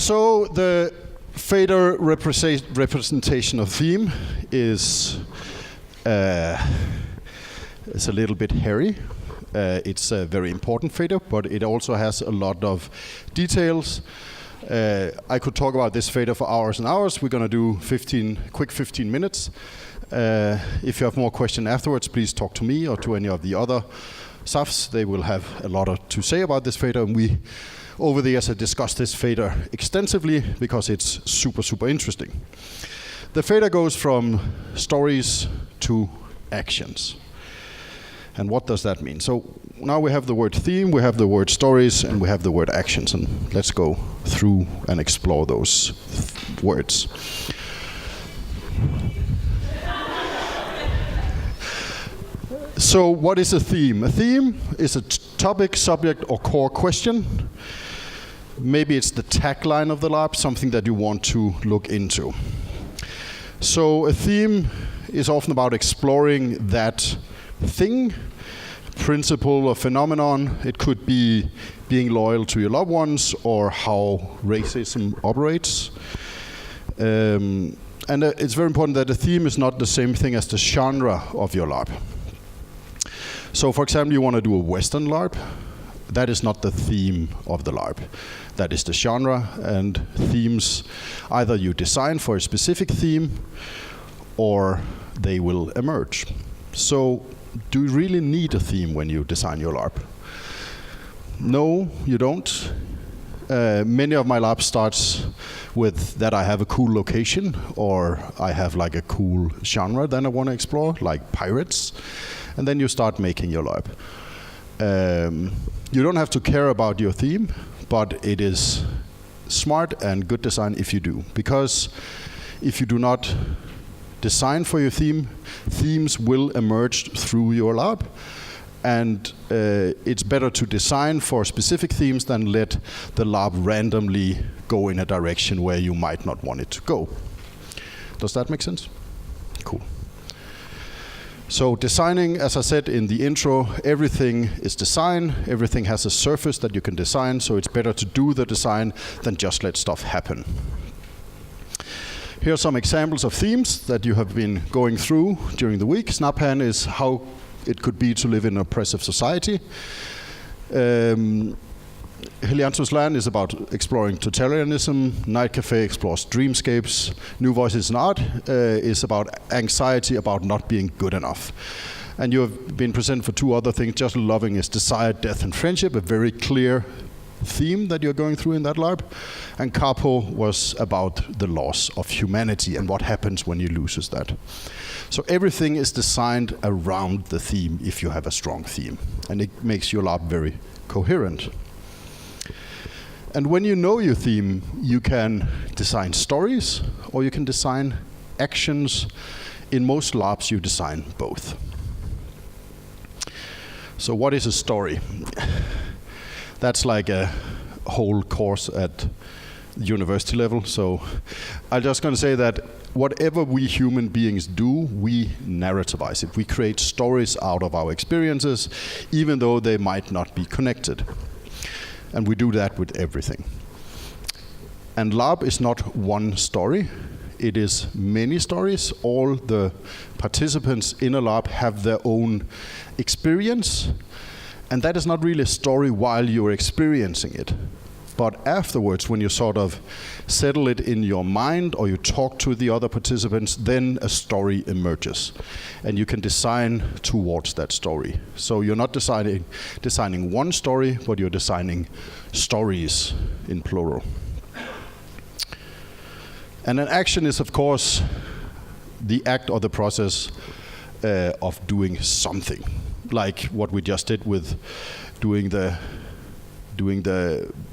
So the fader representation of theme is a little bit hairy. It's a very important fader, but it also has a lot of details. I could talk about this fader for hours and hours. We're going to do quick 15 minutes. If you have more questions afterwards, please talk to me or to any of the other SAFs. They will have a lot to say about this fader, and we over the years have discussed this fader extensively because it's super, super interesting. The fader goes from stories to actions. And what does that mean? So now we have the word theme, we have the word stories, and we have the word actions. And let's go through and explore those words. So what is a theme? A theme is a topic, subject, or core question. Maybe it's the tagline of the LARP, something that you want to look into. So a theme is often about exploring that thing, principle or phenomenon. It could be being loyal to your loved ones or how racism operates. And it's very important that the theme is not the same thing as the genre of your LARP. So for example, you want to do a Western LARP. That is not the theme of the LARP. That is the genre, and themes, either you design for a specific theme or they will emerge. So do you really need a theme when you design your LARP? No, you don't. Many of my LARPs starts with that I have a cool location, or I have like a cool genre that I want to explore, like pirates, and then you start making your LARP. You don't have to care about your theme, but it is smart and good design if you do. Because if you do not design for your theme, themes will emerge through your LARP. And it's better to design for specific themes than let the LARP randomly go in a direction where you might not want it to go. Does that make sense? Cool. So designing, as I said in the intro, everything is design. Everything has a surface that you can design, so it's better to do the design than just let stuff happen. Here are some examples of themes that you have been going through during the week. Snaphan is how it could be to live in an oppressive society. Helianthus Land is about exploring totalitarianism. Night Cafe explores dreamscapes. New Voices in Art is about anxiety about not being good enough. And you have been presented for two other things. Just Loving is desire, death, and friendship, a very clear theme that you're going through in that LARP. And Capo was about the loss of humanity and what happens when you lose that. So everything is designed around the theme if you have a strong theme. And it makes your LARP very coherent. And when you know your theme, you can design stories or you can design actions. In most LARPs, you design both. So what is a story? That's like a whole course at university level. So I'm just going to say that whatever we human beings do, we narrativize it. We create stories out of our experiences, even though they might not be connected. And we do that with everything. And LARP is not one story. It is many stories. All the participants in a LARP have their own experience. And that is not really a story while you're experiencing it. But afterwards, when you sort of settle it in your mind or you talk to the other participants, then a story emerges. And you can design towards that story. So you're not designing one story, but you're designing stories in plural. And an action is, of course, the act or the process of doing something. Like what we just did with doing the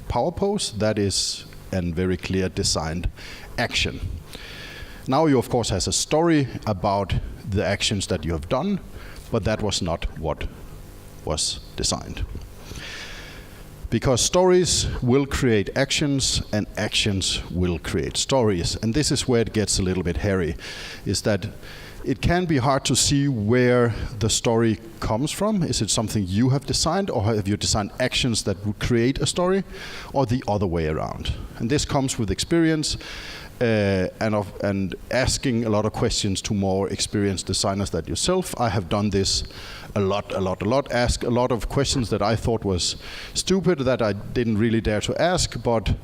power pose. That is a very clear designed action. Now you of course has a story about the actions that you have done, but that was not what was designed. Because stories will create actions and actions will create stories. And this is where it gets a little bit hairy, is that it can be hard to see where the story comes from. Is it something you have designed, or have you designed actions that would create a story, or the other way around? And this comes with experience and asking a lot of questions to more experienced designers than yourself. I have done this a lot. Ask a lot of questions that I thought was stupid, that I didn't really dare to ask, but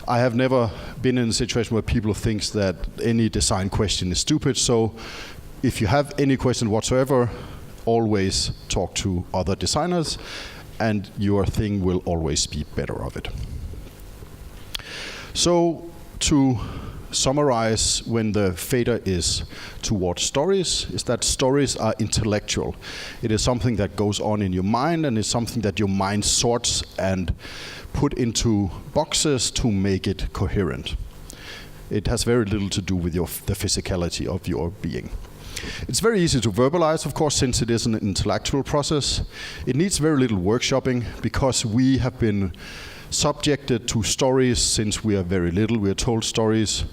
I have never been in a situation where people think that any design question is stupid. So if you have any question whatsoever, always talk to other designers, and your thing will always be better of it. So to summarize, when the fader is towards stories, is that stories are intellectual. It is something that goes on in your mind, and it's something that your mind sorts and put into boxes to make it coherent. It has very little to do with the physicality of your being. It's very easy to verbalize, of course, since it is an intellectual process. It needs very little workshopping, because we have been subjected to stories since we are very little. We are told stories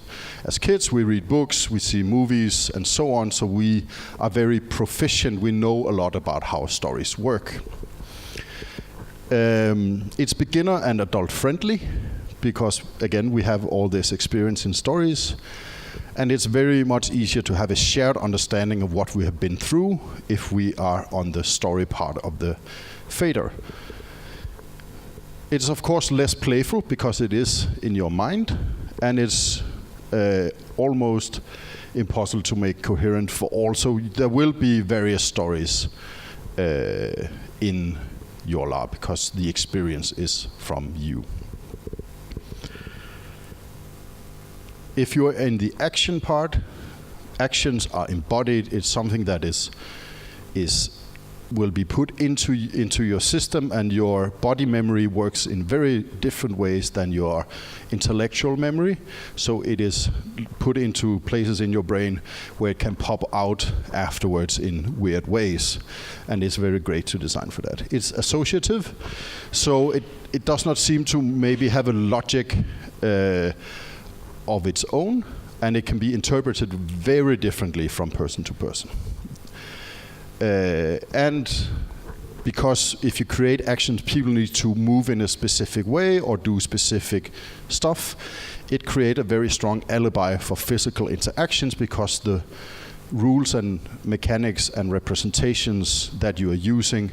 as kids, we read books, we see movies, and so on, so we are very proficient. We know a lot about how stories work. It's beginner and adult friendly, because again, we have all this experience in stories, and it's very much easier to have a shared understanding of what we have been through if we are on the story part of the fader. It's of course less playful, because it is in your mind, and it's almost impossible to make coherent for all. So there will be various stories in your larp, because the experience is from you. If you're in the action part, actions are embodied. It's something that will be put into your system, and your body memory works in very different ways than your intellectual memory. So it is put into places in your brain where it can pop out afterwards in weird ways, and it's very great to design for that. It's associative, so it does not seem to maybe have a logic of its own, and it can be interpreted very differently from person to person. And because if you create actions, people need to move in a specific way or do specific stuff, it creates a very strong alibi for physical interactions, because the rules and mechanics and representations that you are using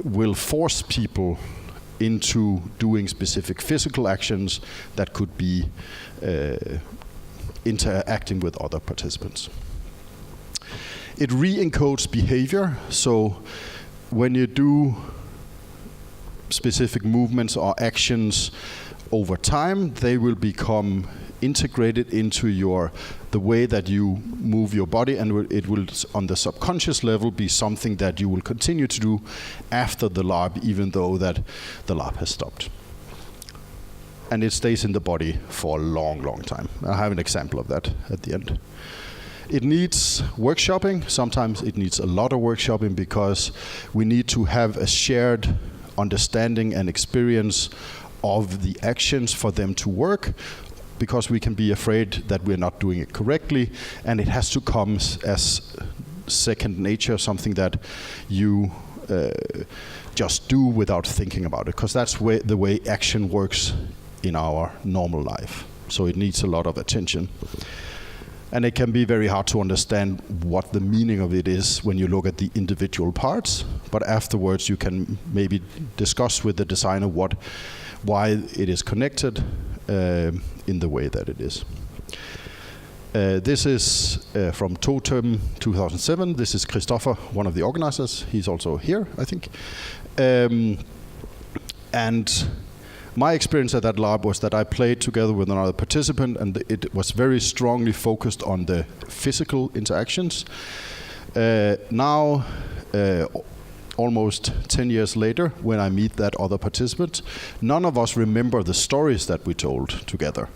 will force people into doing specific physical actions that could be interacting with other participants. It re-encodes behavior, so when you do specific movements or actions over time, they will become integrated into the way that you move your body, and it will, on the subconscious level, be something that you will continue to do after the larp, even though that the larp has stopped. And it stays in the body for a long, long time. I have an example of that at the end. It needs workshopping. Sometimes it needs a lot of workshopping, because we need to have a shared understanding and experience of the actions for them to work, because we can be afraid that we're not doing it correctly, and it has to come as second nature, something that you just do without thinking about it, because that's the way action works in our normal life. So it needs a lot of attention. And it can be very hard to understand what the meaning of it is when you look at the individual parts, but afterwards you can maybe discuss with the designer why it is connected in the way that it is. This is from Totem 2007. This is Christopher, one of the organizers. He's also here, I think. And my experience at that larp was that I played together with another participant, and it was very strongly focused on the physical interactions. Now, almost 10 years later, when I meet that other participant, none of us remember the stories that we told together.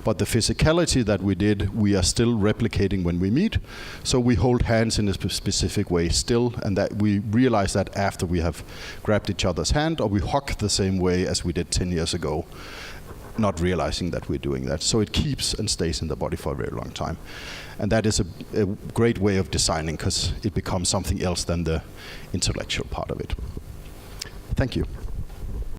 But the physicality that we did, we are still replicating when we meet. So we hold hands in a specific way still, and that we realize that after we have grabbed each other's hand, or we hug the same way as we did 10 years ago. not realizing that we're doing that. So it keeps and stays in the body for a very long time. And that is a great way of designing, because it becomes something else than the intellectual part of it. Thank you.